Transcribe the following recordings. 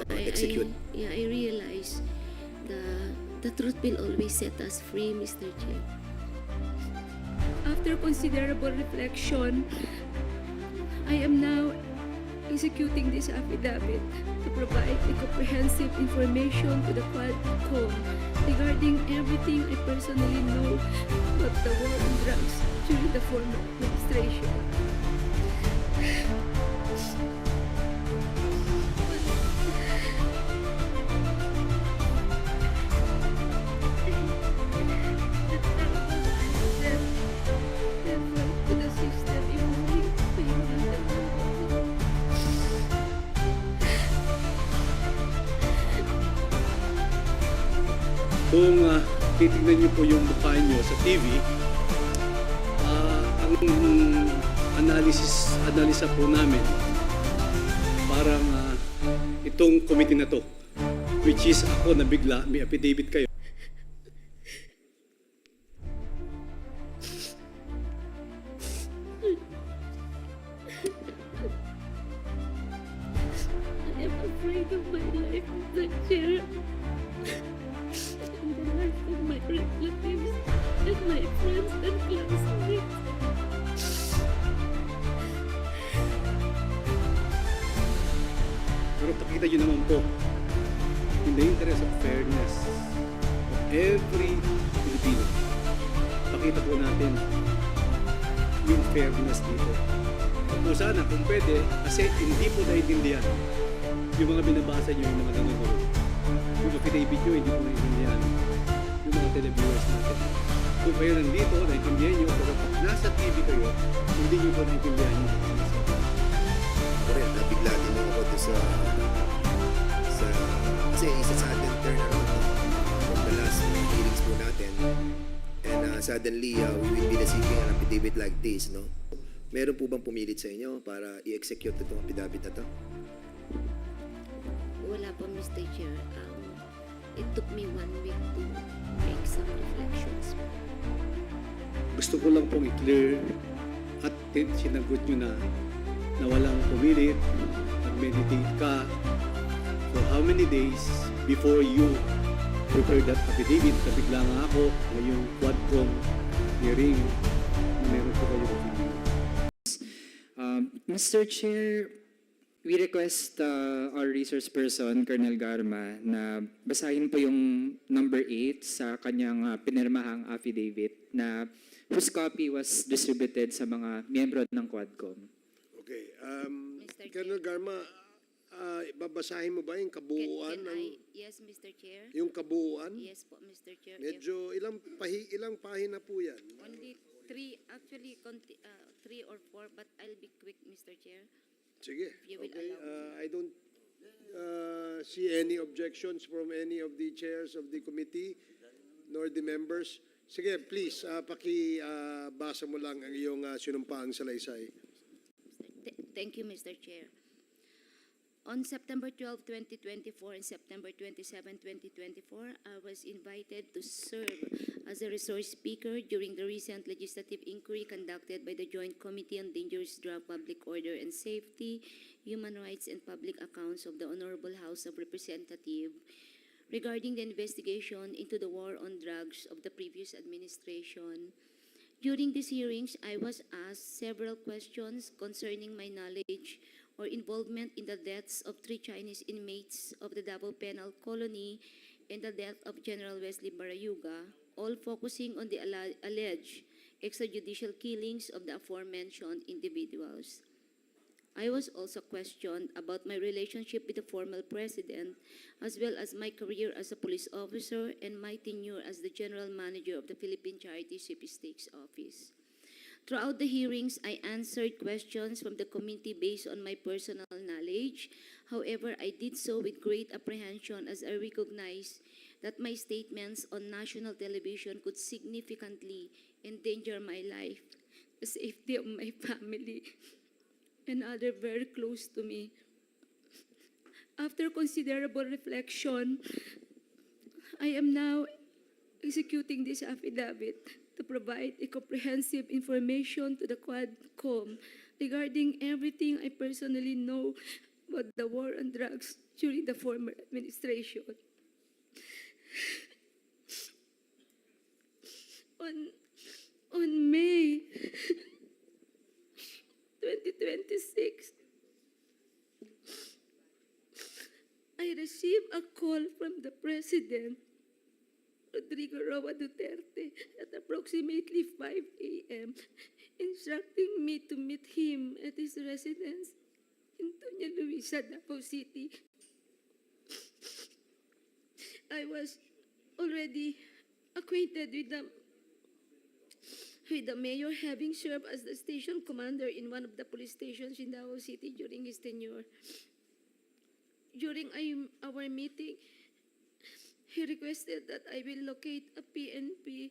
execute. I realize the truth will always set us free, Mr. Chair. After considerable reflection, I am now executing this affidavit to provide a comprehensive information to the Comm regarding everything I personally know about the war on drugs during the former administration. Kung titignan niyo po yung mukha niyo sa TV, ang analisa po namin, parang itong committee na to, which is ako na bigla, may affidavit kayo. I am afraid of my life, Mr. Chair. And the life of my relatives and my friends and classmates. Pero pakita niyo naman po, in the interest of fairness of every Filipino, pakita po natin yung fairness dito. Po sana kung pwede, kasi hindi po naiintindihan yung mga binabasa nyo, yung mga nanonood. Yung affidavit nyo, hindi po naiintindihan yung mga televiewers natin. Kung kayo nandito, naiintindihan nyo, pero pag nasa TV kayo, hindi nyo po naiintindihan yung mga sinasabi. Correct, nabigla din ako doon kasi isa sa atin turnaround from the last hearings po natin. And suddenly, we will be receiving an affidavit like this, no? Meron po bang pumilit sa inyo para i-execute itong affidavit na to? Wala pa, Mr. Chair. It took me 1 week to make some reflections. Gusto ko lang pong i-clear at sinagot nyo na walang pumilit, nag-meditate ka for how many days before you prepare that affidavit. Nabigla nga ako ngayong Quadcom hearing na meron po kayo affidavit. Mr. Chair, we request our resource person, Colonel Garma, na basahin po yung number 8 sa kanyang pinirmahang affidavit na whose copy was distributed sa mga miyembro ng Quadcom. Okay. Colonel Garma, babasahin mo ba yung kabuuan? Yes, Mr. Chair. Yung kabuuan? Yes po, Mr. Chair. Medyo ilang pahina po yan? Only 3, actually 3 or 4, but I'll be quick, Mr. Chair. Sige. If you will Okay. allow me. I don't see any objections from any of the chairs of the committee nor the members. Sige, please, pakibasa mo lang ang iyong sinumpaang salaysay. Thank you, Mr. Chair. On September 12, 2024 and September 27, 2024, I was invited to serve as a resource speaker during the recent legislative inquiry conducted by the Joint Committee on Dangerous Drug, Public Order and Safety, Human Rights and Public Accounts of the Honorable House of Representatives regarding the investigation into the war on drugs of the previous administration. During these hearings, I was asked several questions concerning my knowledge or involvement in the deaths of 3 Chinese inmates of the Davao Penal Colony and the death of General Wesley Barayuga, all focusing on the alleged extrajudicial killings of the aforementioned individuals. I was also questioned about my relationship with the former president, as well as my career as a police officer and my tenure as the general manager of the Philippine Charity Sweepstakes Office. Throughout the hearings, I answered questions from the committee based on my personal knowledge. However, I did so with great apprehension as I recognized that my statements on national television could significantly endanger my life, the safety of my family, and others very close to me. After considerable reflection, I am now executing this affidavit to provide a comprehensive information to the Comm regarding everything I personally know about the war on drugs during the former administration. On May 2026, I received a call from the President, Rodrigo Roa Duterte, at approximately 5 a.m., instructing me to meet him at his residence in Doña Luisa, Davao City. I was already acquainted with the mayor, having served as the station commander in one of the police stations in Davao City during his tenure. During our meeting, he requested that I will locate a PNP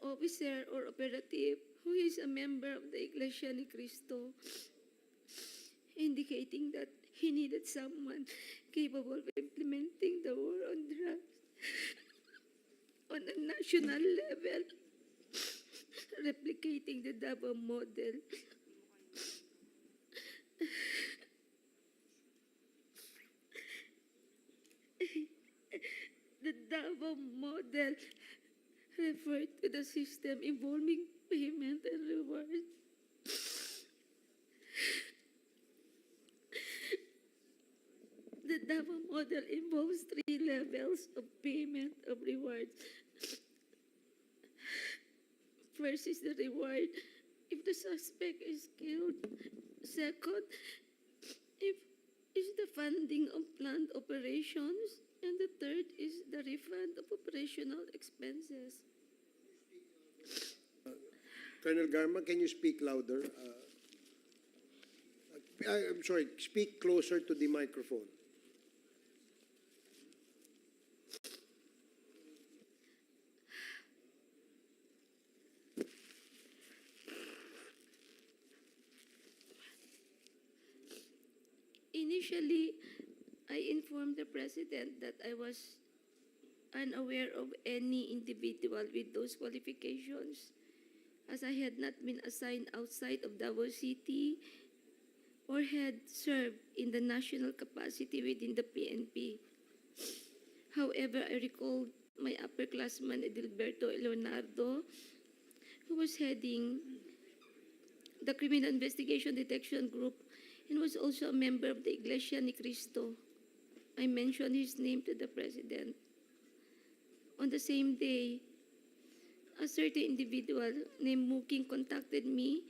officer or operative who is a member of the Iglesia ni Cristo, indicating that he needed someone capable of implementing the war on drugs on a national level, replicating the Davao model. The Davao model referred to the system involving payment and reward. The Davao model involves 3 levels of payment of rewards. First is the reward if the suspect is killed. Second, if is the funding of planned operations. And the third is the refund of operational expenses. Colonel Garma, can you speak louder? I'm sorry, speak closer to the microphone. Initially, I informed the President that I was unaware of any individual with those qualifications, as I had not been assigned outside of Davao City or had served in the national capacity within the PNP. However, I recalled my upperclassman Edilberto Leonardo, who was heading the Criminal Investigation Detection Group and was also a member of the Iglesia ni Cristo. I mentioned his name to the President. On the same day, a certain individual named Muking contacted me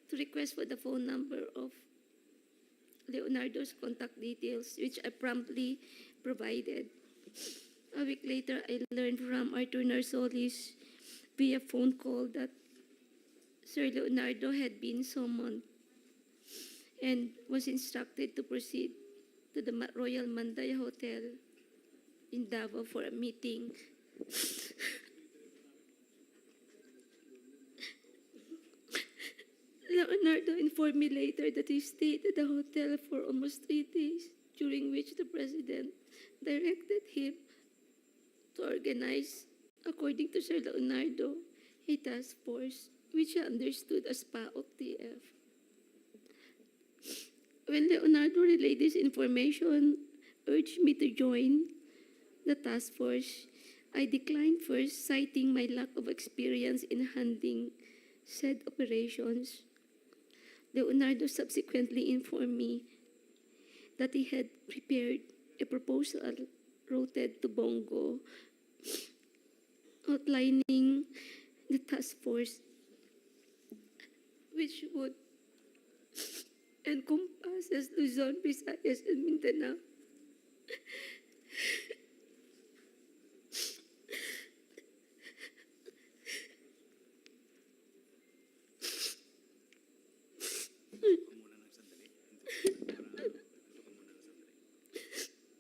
to request for the phone number of Leonardo's contact details, which I promptly provided. A week later, I learned from Arthur Narsolis via phone call that Sir Leonardo had been summoned and was instructed to proceed to the Royal Mandaya Hotel in Davao for a meeting. Leonardo informed me later that he stayed at the hotel for almost 3 days, during which the President directed him to organize, according to Sir Leonardo, a task force which he understood as PAOK-TF. When Leonardo relayed this information, urged me to join the task force, I declined first, citing my lack of experience in handling said operations. Leonardo subsequently informed me that he had prepared a proposal routed to Bongo outlining the task force, which would encompass Luzon, Visayas, and Mindanao.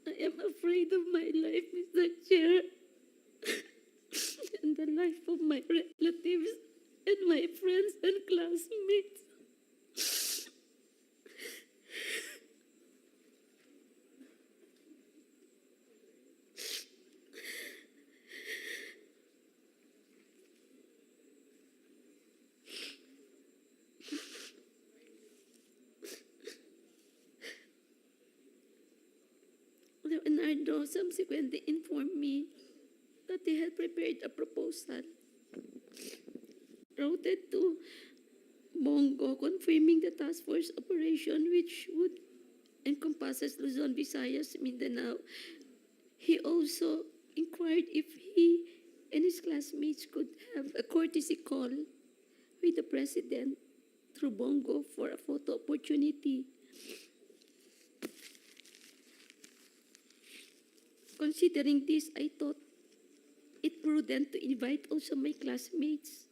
I am afraid of my life, Mr. Chair, and the life of my relatives and my friends and classmates. Leonardo subsequently informed me that he had prepared a proposal routed to Bongo confirming the task force operation which would encompasses Luzon, Visayas, Mindanao. He also inquired if he and his classmates could have a courtesy call with the president through Bongo for a photo opportunity. Considering this, I thought it prudent to invite also my classmates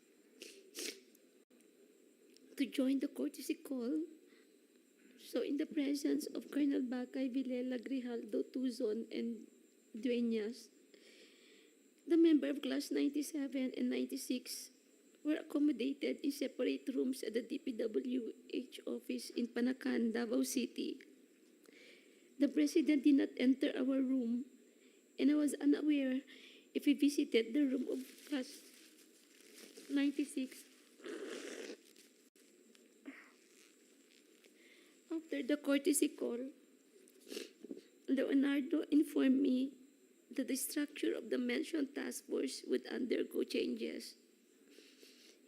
to join the courtesy call. So in the presence of Colonel Bacay, Vilela, Grijaldo, Tuzon, and Dueñas, the member of class 97 and 96 were accommodated in separate rooms at the DPWH office in Panacan, Davao City. The president did not enter our room, and I was unaware if he visited the room of class 96. After the courtesy call, Leonardo informed me that the structure of the mentioned task force would undergo changes.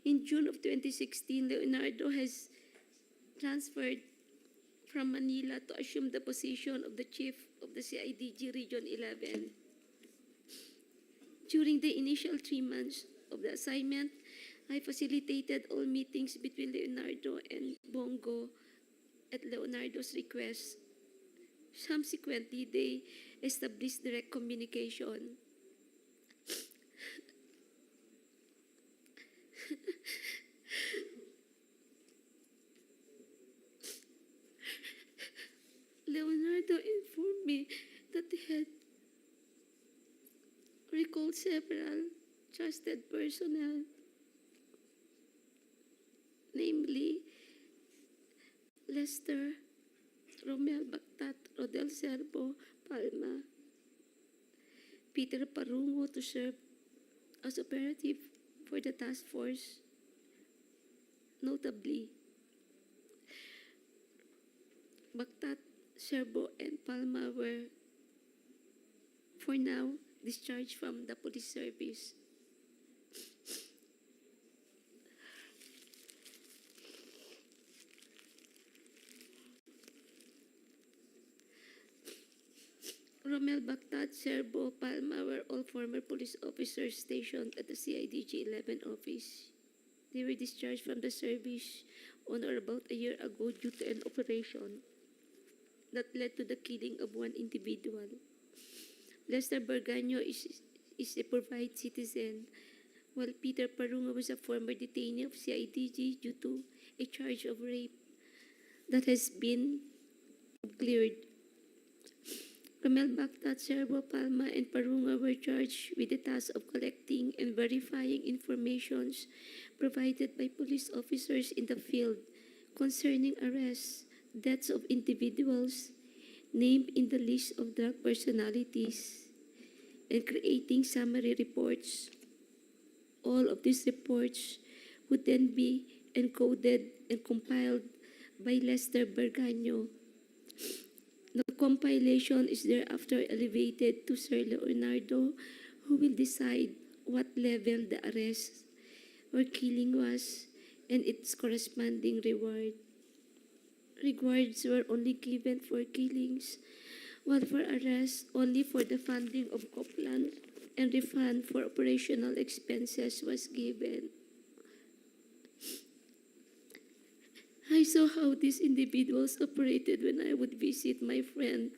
In June of 2016, Leonardo has transferred from Manila to assume the position of the chief of the CIDG Region 11. During the initial 3 months of the assignment, I facilitated all meetings between Leonardo and Bongo at Leonardo's request. Subsequently, they established direct communication. Leonardo informed me that he had recalled several trusted personnel, namely Lester, Romel Bactat, Rodel Serbo, Palma, Peter Parungo to serve as operative for the task force. Notably, Bactat, Serbo, and Palma were, for now, discharged from the police service. Romel Bactat, Serbo, Palma were all former police officers stationed at the CIDG 11 office. They were discharged from the service on or about a year ago due to an operation that led to the killing of one individual. Lester Bergaño is a provide citizen, while Peter Parunga was a former detainee of CIDG due to a charge of rape that has been cleared. Romel Bactat, Serbo, Palma, and Parunga were charged with the task of collecting and verifying information provided by police officers in the field concerning arrests, deaths of individuals named in the list of drug personalities, and creating summary reports. All of these reports would then be encoded and compiled by Lester Bergaño. The compilation is thereafter elevated to Sir Leonardo, who will decide what level the arrest or killing was and its corresponding reward. Rewards were only given for killings, while for arrests only for the funding of Copland and refund for operational expenses was given. I saw how these individuals operated when I would visit my friend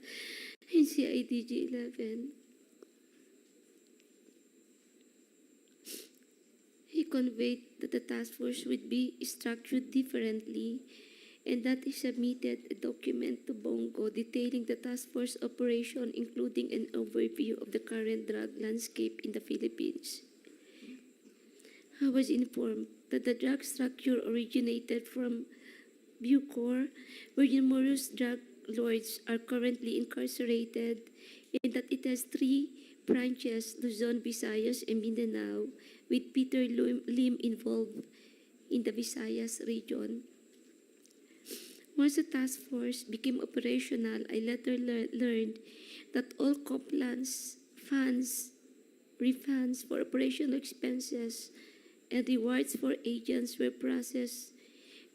in CIDG 11. He conveyed that the task force would be structured differently and that he submitted a document to Bongo detailing the task force operation, including an overview of the current drug landscape in the Philippines. I was informed that the drug structure originated from Bucor, where numerous drug lords are currently incarcerated, and that it has 3 branches, Luzon, Visayas, and Mindanao, with Peter Lim involved in the Visayas region. Once the task force became operational, I later learned that all compliance funds, refunds for operational expenses, and rewards for agents were processed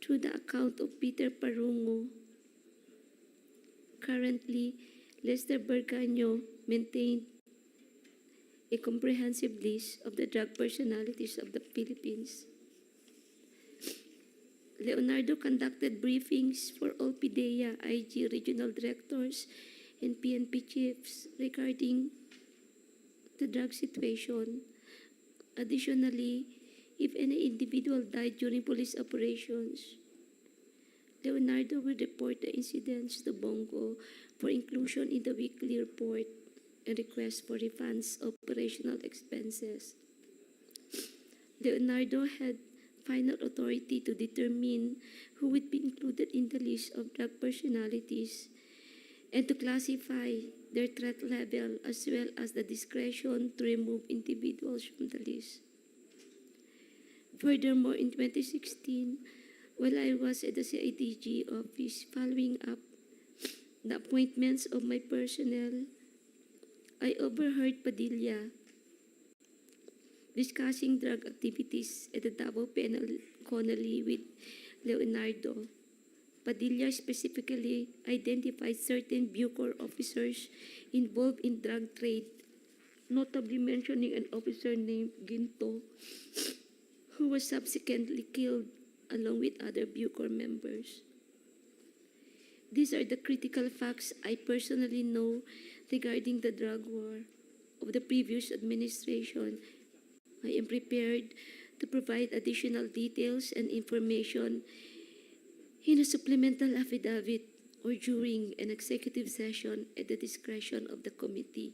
through the account of Peter Parungo. Currently, Lester Berganyo maintained a comprehensive list of the drug personalities of the Philippines. Leonardo conducted briefings for all PIDEA, IG regional directors, and PNP chiefs regarding the drug situation. Additionally, if any individual died during police operations, Leonardo will report the incidents to Bongo for inclusion in the weekly report and request for refunds of operational expenses. Leonardo had final authority to determine who would be included in the list of drug personalities and to classify their threat level, as well as the discretion to remove individuals from the list. Furthermore, in 2016, while I was at the CIDG office following up the appointments of my personnel, I overheard Padilla discussing drug activities at the Davao Penal Colony with Leonardo. Padilla specifically identified certain Bucor officers involved in drug trade, notably mentioning an officer named Ginto, who was subsequently killed along with other Bucor members. These are the critical facts I personally know regarding the drug war of the previous administration. I am prepared to provide additional details and information in a supplemental affidavit or during an executive session at the discretion of the committee.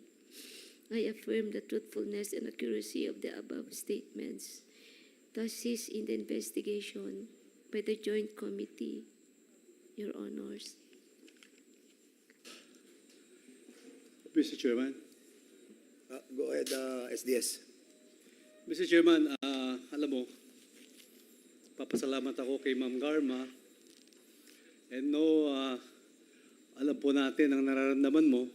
I affirm the truthfulness and accuracy of the above statements to assist in the investigation by the Joint Committee, Your Honors. Mr. Chairman. Go ahead, SDS. Mr. Chairman, alam mo, papasalamat ako kay Ma'am Garma. And no, alam po natin ang nararamdaman mo.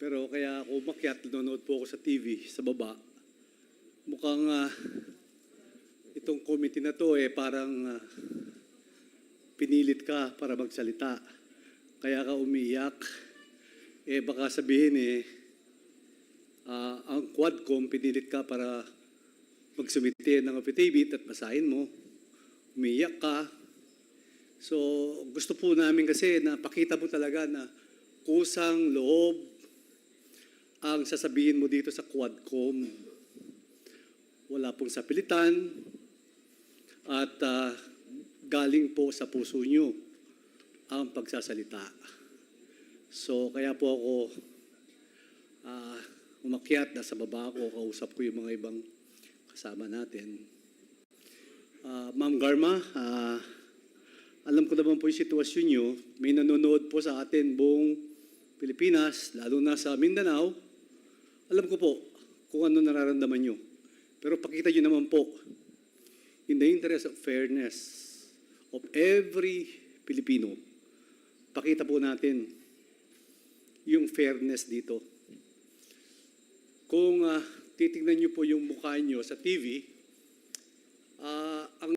Pero kaya ako umakyat, nanonood po ako sa TV, sa baba. Mukhang itong committee na to parang pinilit ka para magsalita. Kaya ka umiiyak. Baka sabihin ang Quadcom pinilit ka para magsumite ng affidavit at basahin mo. Umiiyak ka. So gusto po namin kasi na pakita mo talaga na kusang loob ang sasabihin mo dito sa Quadcom. Wala pong sapilitan at galing po sa puso nyo ang pagsasalita. So kaya po ako umakyat, nasa baba ako, kausap ko yung mga ibang kasama natin. Ma'am Garma, alam ko naman po yung sitwasyon nyo. May nanonood po sa atin buong Pilipinas, lalo na sa Mindanao. Alam ko po kung ano nararamdaman nyo. Pero pakita nyo naman po, in the interest of fairness of every Filipino, pakita po natin yung fairness dito. Kung titignan nyo po yung mukha nyo sa TV, ang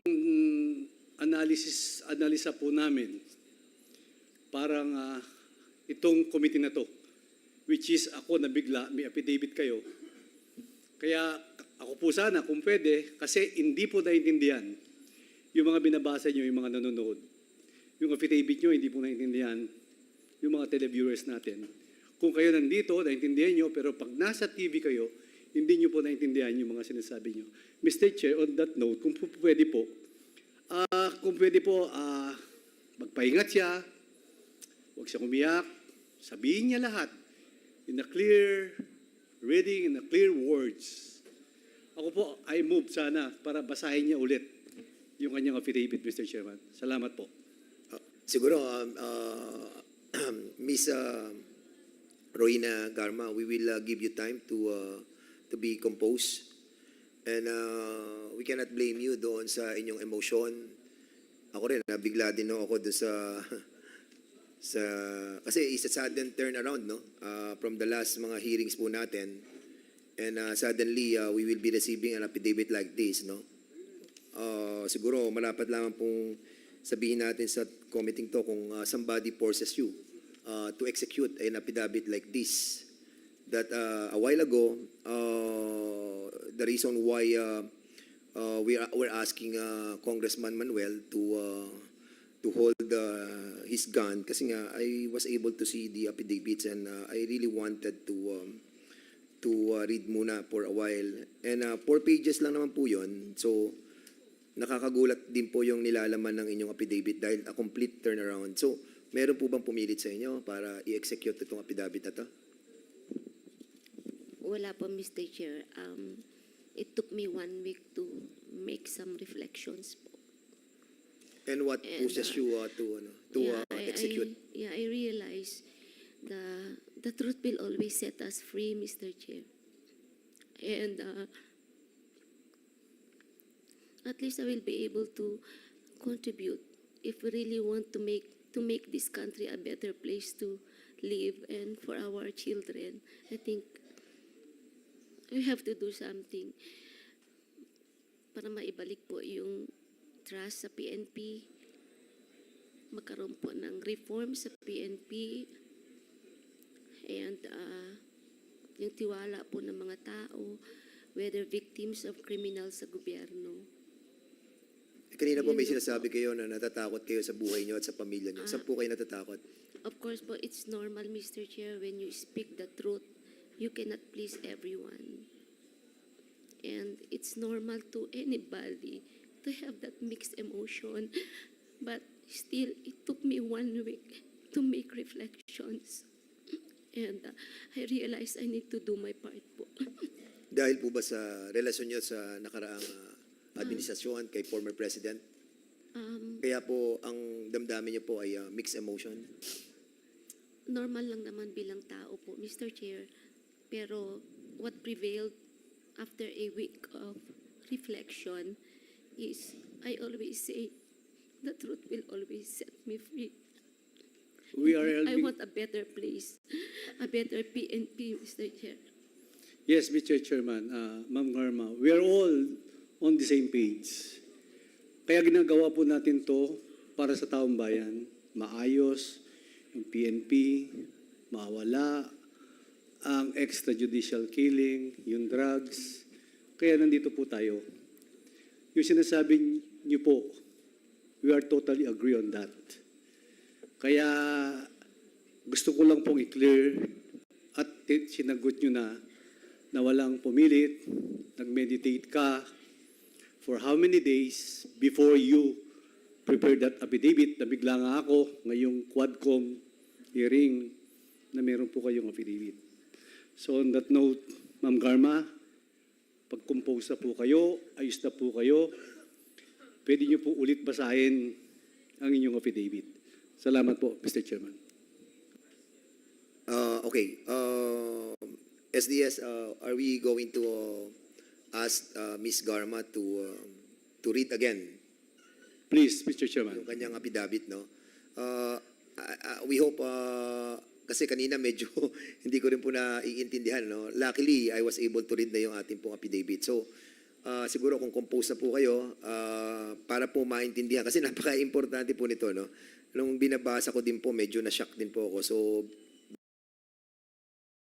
analisa po namin, parang itong committee na to, which is ako na bigla, may affidavit kayo. Kaya ako po sana, kung pwede, kasi hindi po naiintindihan yung mga binabasa nyo, yung mga nanonood. Yung affidavit nyo, hindi po naiintindihan yung mga televiewers natin. Kung kayo nandito, naiintindihan nyo, pero pag nasa TV kayo, hindi nyo po naiintindihan yung mga sinasabi nyo. Mr. Chair, on that note, kung pwede po, magpahingat siya, huwag siya umiyak, sabihin niya lahat in a clear reading, in a clear words. Ako po, I move sana para basahin niya ulit yung kanyang affidavit, Mr. Chairman. Salamat po. Siguro, Miss Roina Garma, we will give you time to be composed. And we cannot blame you doon sa inyong emosyon. ako rin, nabigla din ako doon sa kasi it's a sudden turnaround, no? From the last mga hearings po natin, and suddenly we will be receiving an affidavit like this, no? Siguro marapat lamang pong sabihin natin sa committee to kung somebody forces you to execute an affidavit like this, that a while ago the reason why we're asking Congressman Manuel to hold his gun kasi nga I was able to see the affidavits, and I really wanted to read muna for a while, and 4 pages lang naman po yun. So nakakagulat din po yung nilalaman ng inyong affidavit dahil a complete turnaround. So meron po bang pumilit sa inyo para i-execute itong affidavit na to? Wala po, Mr. Chair. It took me 1 week to make some reflections po. And what And, pushes you to execute? I realize the truth will always set us free, Mr. Chair. And at least I will be able to contribute if we really want to make this country a better place to live and for our children. I think we have to do something para maibalik po yung trust sa PNP, magkaroon po ng reform sa PNP, and yung tiwala po ng mga tao, whether victims of criminals sa gobyerno. Kanina po may sinasabi kayo na natatakot kayo sa buhay nyo at sa pamilya nyo. Saan po kayo natatakot? Of course po, it's normal, Mr. Chair, when you speak the truth, you cannot please everyone. And it's normal to anybody to have that mixed emotion. But still, it took me 1 week to make reflections. And I realized I need to do my part po. Dahil po ba sa relasyon nyo sa nakaraang administrasyon kay former president? Kaya po ang damdamin nyo po ay mixed emotion? Normal lang naman bilang tao po, Mr. Chair. Pero what prevailed after a week of reflection is, I always say, the truth will always set me free. I want a better place, a better PNP, Mr. Chair. Yes, Mr. Chairman, Ma'am Garma, we are all on the same page. Kaya ginagawa po natin to para sa taong bayan, maayos, yung PNP, mawala, ang extrajudicial killing, yung drugs. Kaya nandito po tayo. Yung sinasabi niyo po, we are totally agree on that. Kaya gusto ko lang pong i-clear at sinagot nyo na walang pumilit, nag-meditate ka for how many days before you prepared that affidavit. Nabigla nga ako ngayong Quadcom hearing na meron po kayong affidavit. So on that note, Ma'am Garma, pag-compose na po kayo, ayos na po kayo, pwede niyo po ulit basahin ang inyong affidavit. Salamat po, Mr. Chairman. Okay. SDS, are we going to ask Ms. Garma to read again Please, Mr. Chairman. yung kanyang affidavit, no? We hope, kasi kanina medyo hindi ko rin po naiintindihan, no? Luckily, I was able to read na yung ating pong affidavit. So, siguro kung compose na po kayo, para po maintindihan, kasi napaka-importante po nito, no? Nung binabasa ko din po, medyo na-shock din po ako. So,